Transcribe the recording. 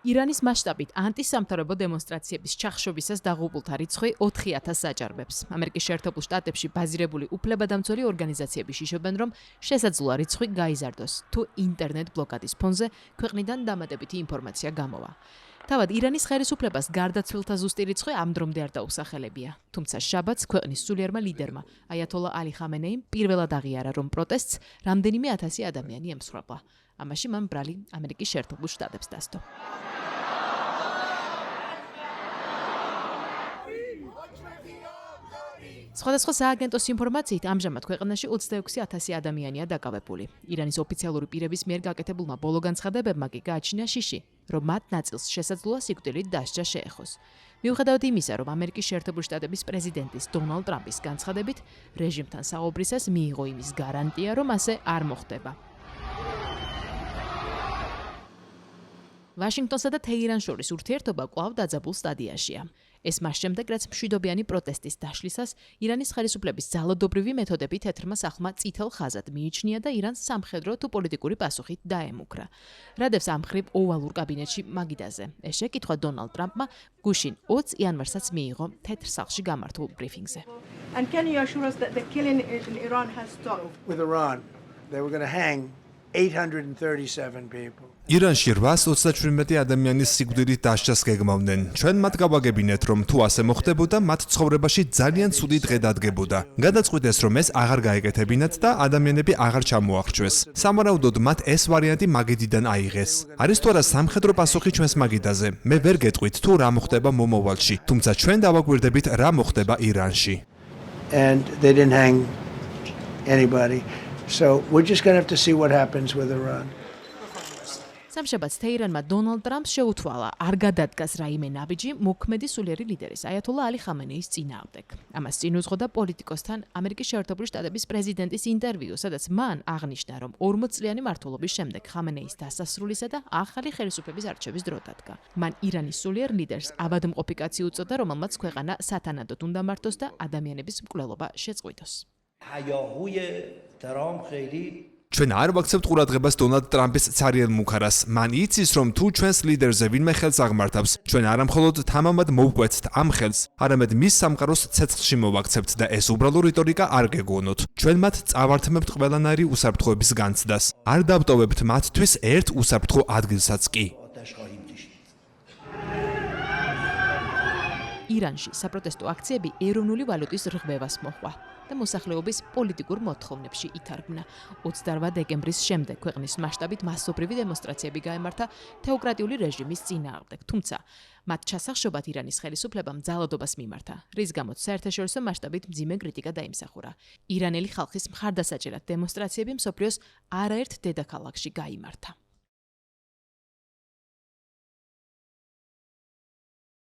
ირანის მასშტაბით ანტისამთავრობო დემონსტრაციების ჩახშობისას დაღუპულთა რიცხვი 4000-ს აჭარბებს. ამერიკის შეერთებულ შტატებში ბაზირებული უფლებადამცველი ორგანიზაციები შიშობენ, რომ შესაძლოა რიცხვი გაიზარდოს, თუ ინტერნეტ ბლოკადის ფონზე ქვეყნიდან დამატებითი ინფორმაცია გამოვა. თავად ირანის ხელისუფლებას გარდაცვლილთა ზუსტი რიცხვი ამ დრომდე არ დაუსახელებია. თუმცა შაბათს ქვეყნის სულიერმა ლიდერმა აიათოლა ალი ხამენეიმ პირველად აღიარა, რომ პროტესტს რამდენიმე ათასი ადამიანი ემსხვერპლა. ამაში მან ბრალი ამერიკის შეერთებულ შტატებს დასდო. სხვადასხვა სააგენტოს ინფორმაციით ამჟამად ქვეყანაში 26,000 ადამიანია დაკავებული. ირანის ოფიციალური პირების მიერ გაკეთებულმა ბოლო განცხადებებმა კი გააჩინა შიში, რომ მათ ნაწილს შესაძლოა სიკვდილით დასჯა შეეხოს. მიუხედავად იმისა, რომ ამერიკის შეერთებული შტატების პრეზიდენტის დონალდ ტრამპის განცხადებით რეჟიმთან საუბრისას მიიღო იმის გარანტია, რომ ასე არ მოხდება. ვაშინგტონსა და თეირანს შორის ურთიერთობა კვლავ დაძაბულ სტადიაშია. ეს მას შემდეგ, რაც მშვიდობიანი პროტესტის დაშლისას ირანის ხელისუფლების ძალადობრივი მეთოდები თეთრმა სახლმა წითელ ხაზად მიიჩნია და ირანს სამხედრო თუ პოლიტიკური პასუხით დაემუქრა. რადევს ამ მხრივ ოვალურ კაბინეტში მაგიდაზე. ეს შეკითხვა დონალდ ტრამპმა გუშინ 20 იანვარსაც მიიღო თეთრ სახლში გამართულ ბრიფინგზე. And can you assure us that the killing in Iran has stopped? With Iran, they were going to hang 837 people. ირანში 837 ადამიანის სიკვდილით დასჯას გეგმავდნენ. ჩვენ მათ გავაგებინეთ, რომ თუ ასე მოხდებოდა, მათ ცხოვრებაში ძალიან ცუდი დღე დადგებოდა. გადაწყვიტეს, რომ ეს აღარ გაეკეთებინათ და ადამიანები აღარ ჩამოახრჩვეს. სამარაუდოდ მათ ეს ვარიანტი მაგიდიდან აიღეს. არის თუ არა სამხედრო პასუხი ჩვენს მაგიდაზე? მე ვერ გეტყვით თუ რა მოხდება მომავალში, თუმცა ჩვენ დავაკვირდებით რა მოხდება ირანში. And they didn't hang anybody. So we're just going to have to see what happens with Iran. სამშაბათს თეირანმა დონალდ ტრამპს შეუთვალა არ გადადგას რაიმე ნაბიჯი მოქმედი სულიერი ლიდერის აიათოლა ალი ხამენეის წინააღმდეგ. ამას წინ უძღოდა პოლიტიკოსთან ამერიკის შეერთებული შტატების პრეზიდენტის ინტერვიუ, სადაც მან აღნიშნა, რომ 40 წლიანი მმართველობის შემდეგ ხამენეის დასასრულისა და ახალი ხელისუფლების არჩევის დრო დადგა. მან ირანის სულიერ ლიდერს ავადმყოფი კაცი უწოდა, რომელმაც ქვეყანა სათანადოდ უნდა მართოს და ადამიანების მკვლელობა შეწყვიტოს. ჩვენ არ ვაქცევთ ყურადღებას დონალდ ტრამპის ცარიელ მუქარას. მან იცის, რომ თუ ჩვენს ლიდერზე ვინმე ხელს აღმართავს, ჩვენ არამხოლოდ თამამად მოვკვეთთ ამ ხელს, არამედ მის სამყაროს ცეცხლში მოვაქცევთ და ეს უბრალო რიტორიკა არ გეგონოთ. ჩვენ მათ წავართმევთ ყველანაირი უსაფრთხოების განცდას. არ დავტოვებთ მათთვის ერთ უსაფრთხო ადგილსაც კი. ირანში საპროტესტო აქციები ეროვნული ვალუტის რღვევას მოჰყვა და მოსახლეობის პოლიტიკურ მოთხოვნებში ითარგმნა. 28 დეკემბრის შემდეგ ქვეყნის მასშტაბით მასობრივი დემონსტრაციები გაემართა თეოკრატიული რეჟიმის წინააღმდეგ, თუმცა მათ ჩასახშობად ირანის ხელისუფლებამ ძალადობას მიმართა, რის გამოც საერთაშორისო მასშტაბით მძიმე კრიტიკა დაიმსახურა. ირანელი ხალხის მხარდასაჭერად დემონსტრაციები მსოფლიოს არაერთ დედაქალაქში გაიმართა.